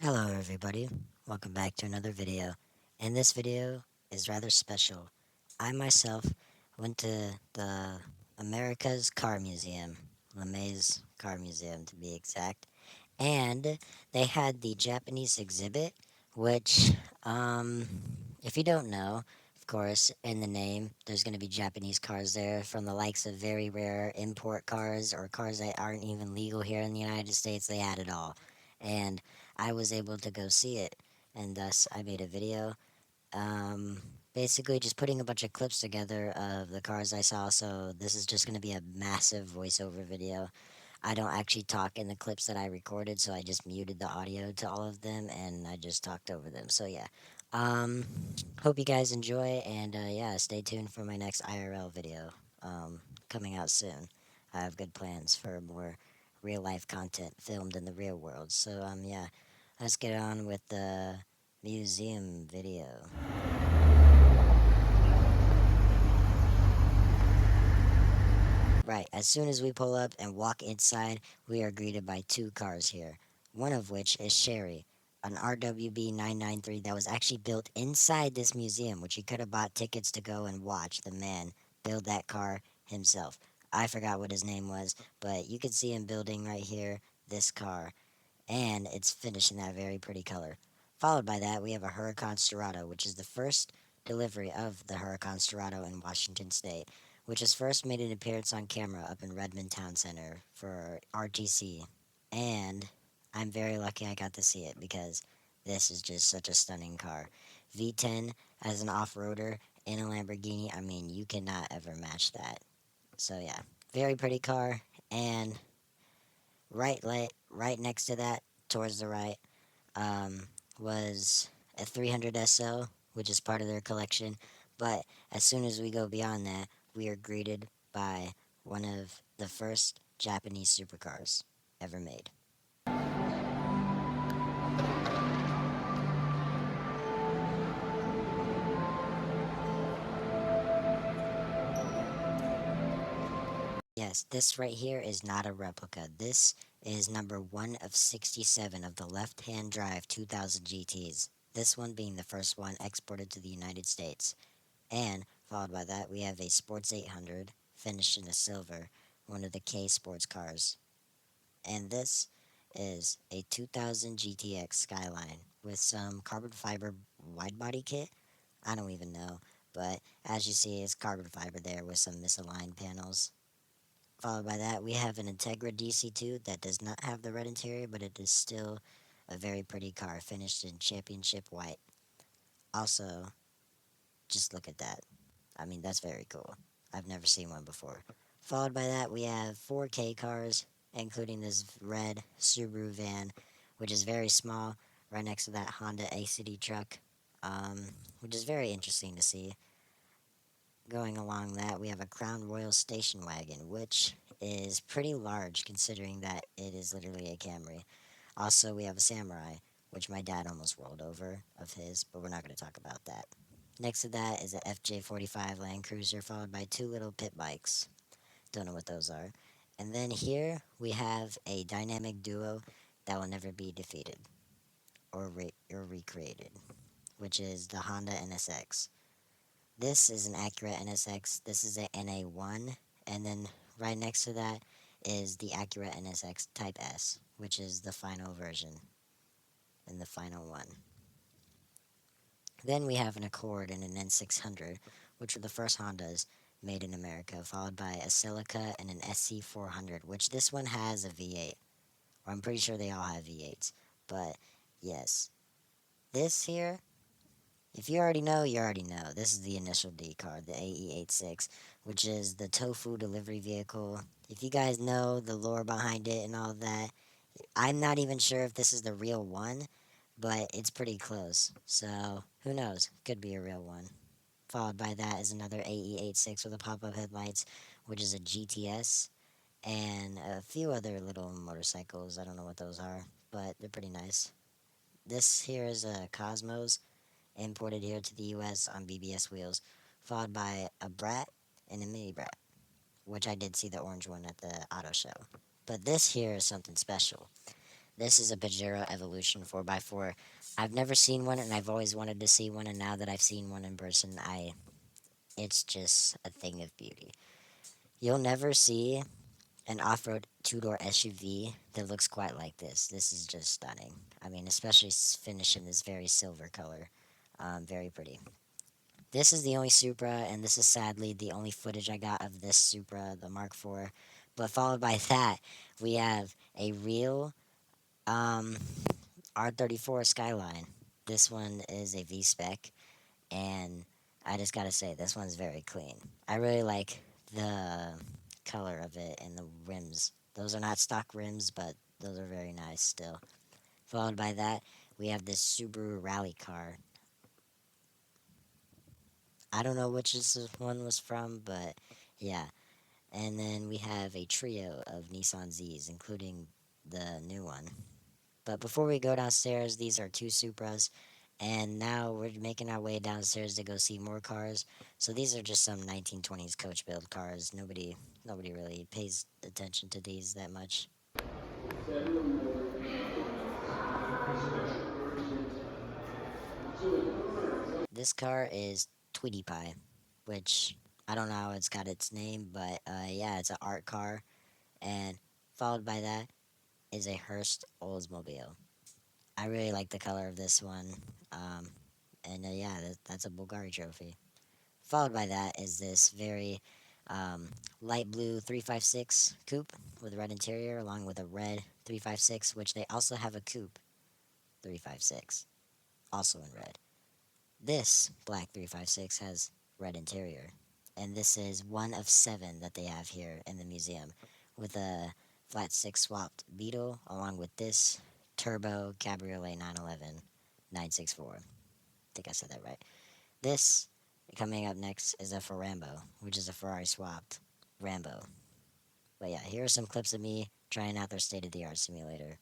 Hello everybody, welcome back to another video. And this video is rather special. I myself went to the America's Car Museum, LeMay's Car Museum to be exact, and they had the Japanese exhibit, which, if you don't know, of course, in the name, there's going to be Japanese cars there from the likes of very rare import cars or cars that aren't even legal here in the United States. They had it all. And I was able to go see it, and thus I made a video. Um, Basically, just putting a bunch of clips together of the cars I saw, so this is just going to be a massive voiceover video. I don't actually talk in the clips that I recorded, so I just muted the audio to all of them and I just talked over them. So yeah. Um Hope you guys enjoy and yeah, stay tuned for my next IRL video coming out soon. I have good plans for more real life content filmed in the real world. So yeah, let's get on with the museum video. Right, as soon as we pull up and walk inside, we are greeted by two cars here. One of which is Sherrie, an RWB 993 that was actually built inside this museum, which you could have bought tickets to go and watch the man build that car himself. I forgot what his name was, but you can see him building right here this car, and it's finished in that very pretty color. Followed by that, we have a Huracan Sterrato, which is the first delivery of the Huracan Sterrato in Washington State, which has first made an appearance on camera up in Redmond Town Center for RTC. And I'm very lucky I got to see it because this is just such a stunning car. V10 as an off-roader in a Lamborghini, I mean, you cannot ever match that. So yeah, very pretty car, and right next to that, towards the right, um, was a 300 SL, which is part of their collection. But as soon as we go beyond that, we are greeted by one of the first Japanese supercars ever made. Yes, this right here is not a replica. This is number 1 of 67 of the left-hand drive 2000 GTs. This one being the first one exported to the United States. And followed by that, we have a Sports 800 finished in a silver, one of the K sports cars. And this is a 2000 GTX Skyline with some carbon fiber wide body kit. I don't even know, but as you see, it's carbon fiber there with some misaligned panels. Followed by that, we have an Integra DC2 that does not have the red interior, but it is still a very pretty car finished in championship white. Also, just look at that. I mean, that's very cool. I've never seen one before. Followed by that, we have 4K cars, including this red Subaru van, which is very small, right next to that Honda ACD truck, which is very interesting to see. Going along that, we have a Crown Royal station wagon, which is pretty large considering that it is literally a Camry. Also, we have a Samurai, which my dad almost rolled over of his, but we're not going to talk about that. Next to that is a FJ45 Land Cruiser, followed by two little pit bikes. Don't know what those are. And then here we have a dynamic duo that will never be defeated or recreated, which is the Honda NSX. This is an Acura NSX. This is a NA1, and then right next to that is the Acura NSX Type S, which is the final version and the final one. Then we have an Accord and an N600, which were the first Hondas made in America, followed by a Celica and an SC400, which this one has a V8. Or I'm pretty sure they all have V8s. But yes, this here, if you already know, you already know. This is the initial D card, the AE86, which is the tofu delivery vehicle. If you guys know the lore behind it and all that, I'm not even sure if this is the real one, but it's pretty close. So, who knows? Could be a real one. Followed by that is another AE86 with a pop-up headlights, which is a GTS, and a few other little motorcycles. I don't know what those are, but they're pretty nice. This here is a Cosmos, imported here to the US on BBS wheels, followed by a Brat and a Mini Brat, which I did see the orange one at the auto show. But this here is something special. This is a Pajero Evolution 4x4. I've never seen one, and I've always wanted to see one, and now that I've seen one in person, it's just a thing of beauty. You'll never see an off-road two-door SUV that looks quite like this. This is just stunning. I mean, especially finished in this very silver color. Very pretty. This is the only Supra, and this is sadly the only footage I got of this Supra, the Mark IV. But followed by that, we have a real um, R34 Skyline. This one is a V-Spec, and I just gotta say, this one's very clean. I really like the color of it and the rims. Those are not stock rims, but those are very nice still. Followed by that, we have this Subaru rally car. I don't know which this one was from, but yeah. And then we have a trio of Nissan Zs, including the new one. But before we go downstairs, these are two Supras, and now we're making our way downstairs to go see more cars. So these are just some 1920s Coachbuilt cars. Nobody really pays attention to these that much. This car is Tweety Pie, which I don't know how it's got its name, but yeah, it's an art car. And followed by that is a Hearst Oldsmobile. I really like the color of this one. Um, and yeah, that's a Bulgari trophy. Followed by that is this very um, light blue 356 coupe with red interior, along with a red 356, which they also have a coupe 356, also in red. This black 356 has red interior, and this is one of 7 that they have here in the museum, with a flat 6 swapped Beetle, along with this turbo Cabriolet 911 964. I think I said that right. This coming up next is a Ferrambo, which is a Ferrari swapped Rambo. But yeah, here are some clips of me trying out their state of the art simulator.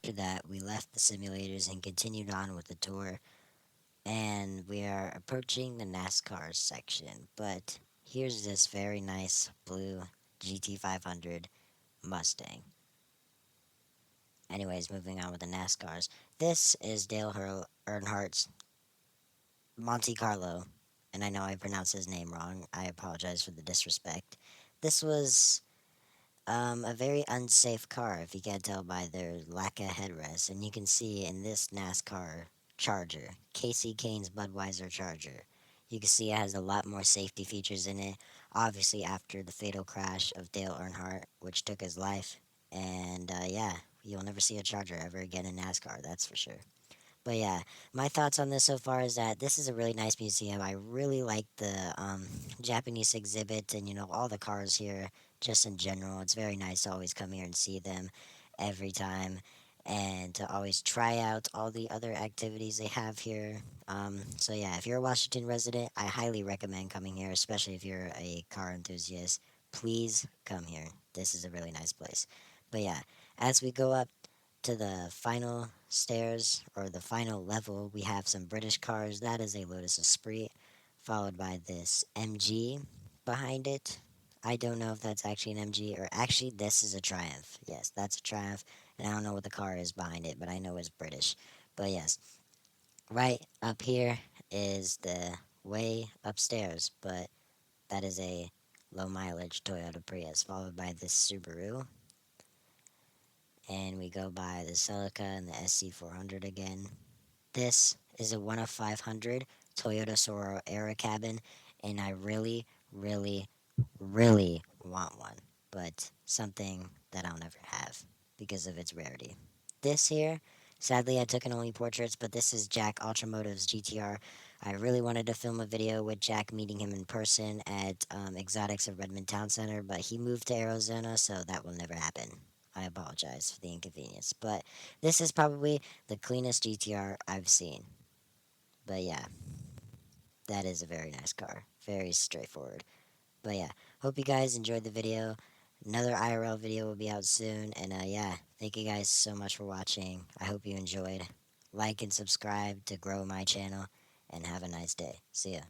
After that, we left the simulators and continued on with the tour, and we are approaching the NASCAR section. But here's this very nice blue GT500 Mustang. Anyways, moving on with the NASCARs. This is Earnhardt's Monte Carlo, and I know I pronounced his name wrong. I apologize for the disrespect. This was a very unsafe car, if you can't tell by their lack of headrest, and you can see in this NASCAR Charger, Casey Kane's Budweiser Charger. You can see it has a lot more safety features in it. Obviously, after the fatal crash of Dale Earnhardt, which took his life, and yeah, you'll never see a Charger ever again in NASCAR. That's for sure. But yeah, my thoughts on this so far is that this is a really nice museum. I really like the Japanese exhibit, and all the cars here just in general. It's very nice to always come here and see them every time, and to always try out all the other activities they have here. So yeah, if you're a Washington resident, I highly recommend coming here, especially if you're a car enthusiast. Please come here. This is a really nice place. But yeah, as we go up to the final stairs or the final level, we have some British cars. That is a Lotus Esprit, followed by this MG behind it. I don't know if that's actually an MG, or actually this is a Triumph. Yes, that's a Triumph, and I don't know what the car is behind it, but I know it's British. But yes, right up here is the way upstairs, but that is a low mileage Toyota Prius, followed by this Subaru, and we go by the Celica and the SC400 again. This is a 1 of 500 Toyota Soro Era cabin, and I really, really, really want one, but something that I'll never have because of its rarity. This here, sadly, I took in only portraits, but this is JackUltraMotive's GT-R. I really wanted to film a video with Jack, meeting him in person at Exotics of Redmond Town Center, but he moved to Arizona, so that will never happen. I apologize for the inconvenience, but this is probably the cleanest GTR I've seen. But yeah, that is a very nice car. Very straightforward. But yeah, hope you guys enjoyed the video. Another IRL video will be out soon. And yeah, thank you guys so much for watching. I hope you enjoyed. Like and subscribe to grow my channel. And have a nice day. See ya.